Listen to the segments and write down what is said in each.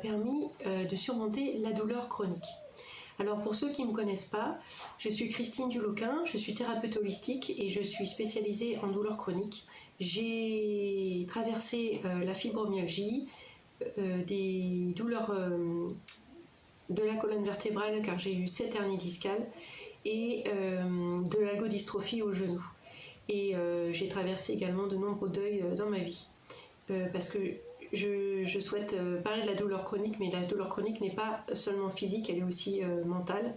permis de surmonter la douleur chronique. Alors pour ceux qui ne me connaissent pas, je suis Christine Duloquin, je suis thérapeute holistique et je suis spécialisée en douleur chronique. J'ai traversé la fibromyalgie, des douleurs de la colonne vertébrale car j'ai eu 7 hernies discales et de l'algodystrophie au genou. Et j'ai traversé également de nombreux deuils dans ma vie parce que je souhaite parler de la douleur chronique, mais la douleur chronique n'est pas seulement physique, elle est aussi mentale.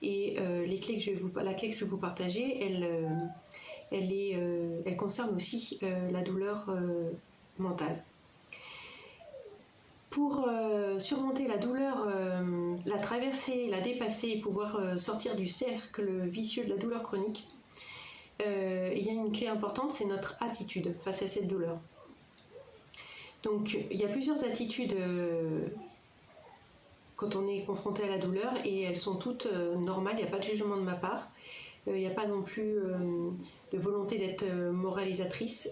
Et la clé que je vais vous partager, elle concerne aussi la douleur mentale. Pour surmonter la douleur, la traverser, la dépasser et pouvoir sortir du cercle vicieux de la douleur chronique, il y a une clé importante, c'est notre attitude face à cette douleur. Donc il y a plusieurs attitudes quand on est confronté à la douleur et elles sont toutes normales, il n'y a pas de jugement de ma part. Il n'y a pas non plus de volonté d'être moralisatrice.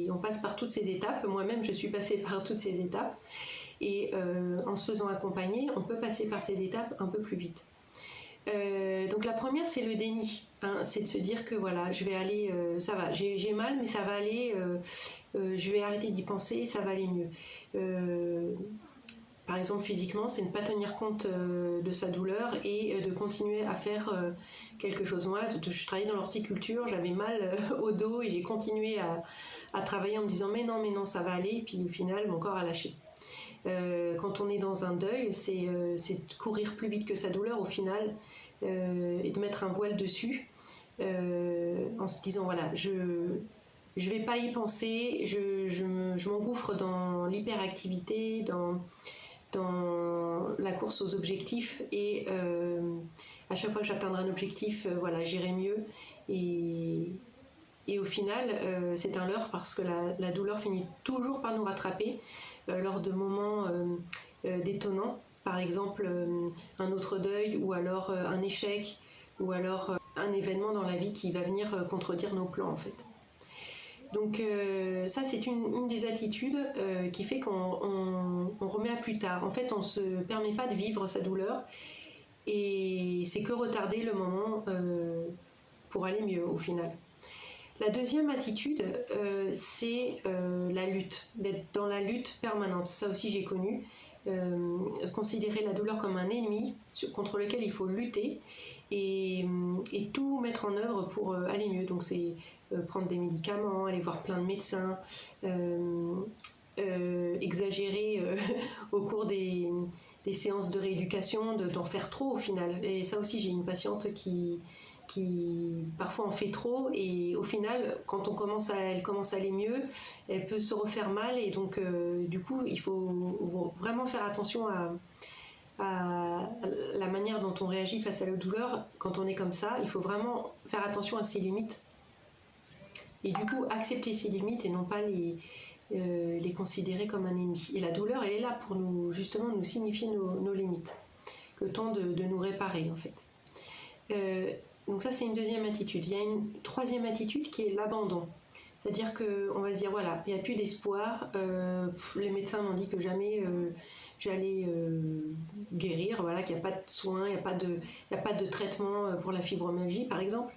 On passe par toutes ces étapes. Moi-même, je suis passée par toutes ces étapes. Et en se faisant accompagner, on peut passer par ces étapes un peu plus vite. Donc la première, c'est le déni. C'est de se dire que voilà, je vais aller, ça va, j'ai mal, mais ça va aller. Je vais arrêter d'y penser, ça va aller mieux. Par exemple, physiquement, c'est ne pas tenir compte de sa douleur et de continuer à faire quelque chose. Moi, je travaillais dans l'horticulture, j'avais mal au dos et j'ai continué à travailler en me disant mais non, ça va aller. Et puis au final, mon corps a lâché. Quand on est dans un deuil, c'est de courir plus vite que sa douleur au final et de mettre un voile dessus en se disant voilà, je vais pas y penser, je m'engouffre dans l'hyperactivité, dans la course aux objectifs et à chaque fois que j'atteindrai un objectif, voilà, j'irai mieux et au final c'est un leurre parce que la douleur finit toujours par nous rattraper lors de moments détonnants, par exemple un autre deuil ou alors un échec ou alors un événement dans la vie qui va venir contredire nos plans en fait. Donc ça c'est une des attitudes qui fait qu'on remet à plus tard. En fait on ne se permet pas de vivre sa douleur et c'est que retarder le moment pour aller mieux au final. La deuxième attitude c'est la lutte, d'être dans la lutte permanente. Ça aussi j'ai connu. Considérer la douleur comme un ennemi contre lequel il faut lutter et tout mettre en œuvre pour aller mieux. Donc c'est prendre des médicaments, aller voir plein de médecins, exagérer au cours des séances de rééducation, d'en faire trop au final. Et ça aussi j'ai une patiente qui parfois en fait trop et au final quand elle commence à aller mieux, elle peut se refaire mal et donc du coup il faut vraiment faire attention à la manière dont on réagit face à la douleur. Quand on est comme ça, il faut vraiment faire attention à ses limites et du coup accepter ses limites et non pas les considérer comme un ennemi. Et la douleur elle est là pour nous justement nous signifier nos limites, le temps de nous réparer en fait. Donc ça c'est une deuxième attitude. Il y a une troisième attitude qui est l'abandon. C'est-à-dire qu'on va se dire voilà, il n'y a plus d'espoir, les médecins m'ont dit que jamais j'allais guérir, voilà, qu'il n'y a pas de soins, il n'y a pas de traitement pour la fibromyalgie par exemple.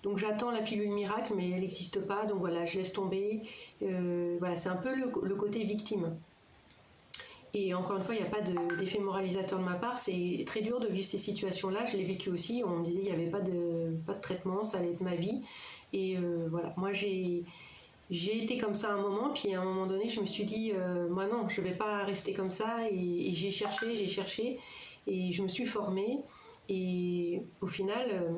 Donc j'attends la pilule miracle mais elle n'existe pas, donc voilà, je laisse tomber. Voilà, c'est un peu le côté victime. Et encore une fois, il n'y a pas d'effet moralisateur de ma part. C'est très dur de vivre ces situations-là. Je l'ai vécu aussi. On me disait qu'il n'y avait pas de traitement, ça allait être ma vie. Et voilà, moi j'ai été comme ça à un moment. Puis à un moment donné, je me suis dit, moi non, je ne vais pas rester comme ça. Et j'ai cherché. Et je me suis formée. Et au final,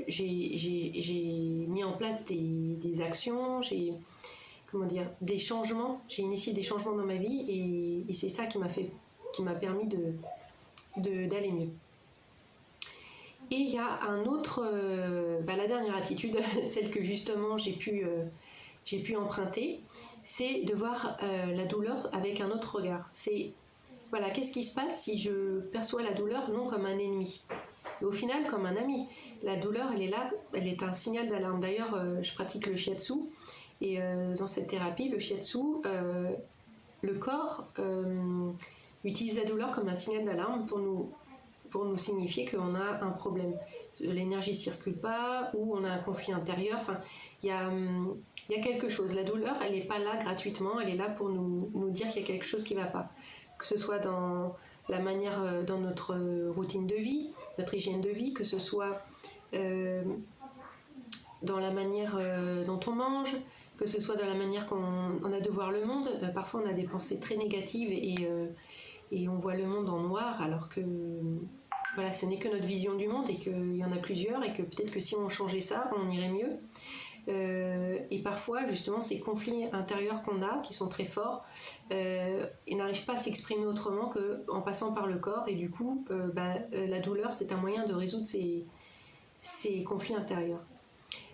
j'ai mis en place des actions. Des changements. J'ai initié des changements dans ma vie et c'est ça qui m'a permis d'aller mieux. Et il y a un autre, la dernière attitude, celle que justement j'ai pu emprunter, c'est de voir la douleur avec un autre regard. C'est voilà, qu'est-ce qui se passe si je perçois la douleur non comme un ennemi, mais au final comme un ami. La douleur, elle est là, elle est un signal d'alarme. D'ailleurs, je pratique le shiatsu. Et dans cette thérapie, le shiatsu, le corps utilise la douleur comme un signal d'alarme pour nous signifier qu'on a un problème. L'énergie ne circule pas ou on a un conflit intérieur. Enfin, il y a quelque chose. La douleur, elle n'est pas là gratuitement, elle est là pour nous dire qu'il y a quelque chose qui ne va pas. Que ce soit dans la manière, dans notre routine de vie, notre hygiène de vie, que ce soit dans la manière dont on mange, que ce soit dans la manière qu'on a de voir le monde. Parfois, on a des pensées très négatives et on voit le monde en noir, alors que voilà, ce n'est que notre vision du monde et qu'il y en a plusieurs et que peut-être que si on changeait ça, on irait mieux. Et parfois, justement, ces conflits intérieurs qu'on a, qui sont très forts, ils n'arrivent pas à s'exprimer autrement qu'en passant par le corps. Et du coup, la douleur, c'est un moyen de résoudre ces conflits intérieurs.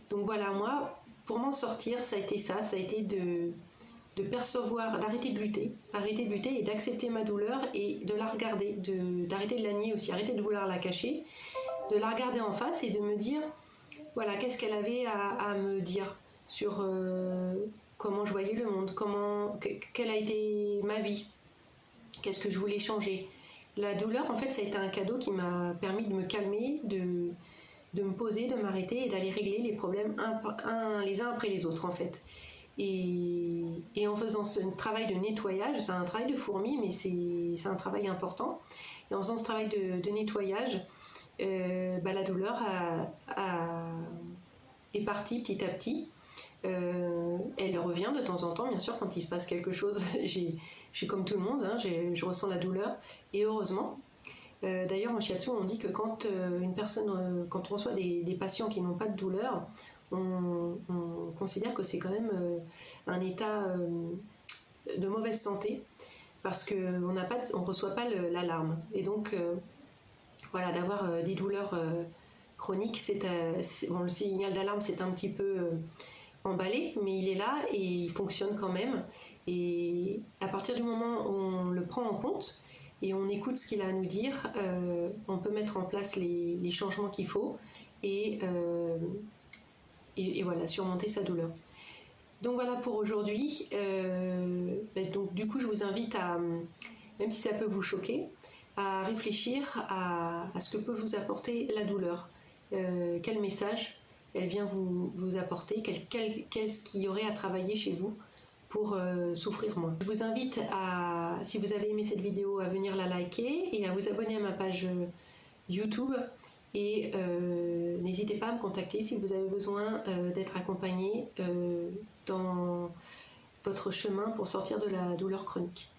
Donc voilà, moi, pour m'en sortir, ça a été ça. Ça a été de percevoir, d'arrêter de lutter et d'accepter ma douleur et de la regarder, d'arrêter de la nier aussi, arrêter de vouloir la cacher, de la regarder en face et de me dire, voilà, qu'est-ce qu'elle avait à me dire sur comment je voyais le monde, quelle a été ma vie, qu'est-ce que je voulais changer. La douleur, en fait, ça a été un cadeau qui m'a permis de me calmer, de me poser, de m'arrêter et d'aller régler les problèmes les uns après les autres, en fait. Et en faisant ce travail de nettoyage, c'est un travail de fourmi, mais c'est un travail important. Et en faisant ce travail de nettoyage, la douleur est partie petit à petit. Elle revient de temps en temps, bien sûr, quand il se passe quelque chose. Je suis comme tout le monde, hein, je ressens la douleur, et heureusement. D'ailleurs, en shiatsu, on dit que quand quand on reçoit des patients qui n'ont pas de douleur, on considère que c'est quand même un état de mauvaise santé parce qu'on ne reçoit pas l'alarme. Et donc, voilà, d'avoir des douleurs chroniques, le signal d'alarme, c'est un petit peu emballé, mais il est là et il fonctionne quand même. Et à partir du moment où on le prend en compte et on écoute ce qu'il a à nous dire, on peut mettre en place les changements qu'il faut et voilà, surmonter sa douleur. Donc voilà pour aujourd'hui. Donc du coup, je vous invite à, même si ça peut vous choquer, à réfléchir à ce que peut vous apporter la douleur. Quel message elle vient vous apporter, qu'est-ce qu'il y aurait à travailler chez vous pour souffrir moins. Je vous invite à, si vous avez aimé cette vidéo, à venir la liker et à vous abonner à ma page YouTube. Et n'hésitez pas à me contacter si vous avez besoin d'être accompagné dans votre chemin pour sortir de la douleur chronique.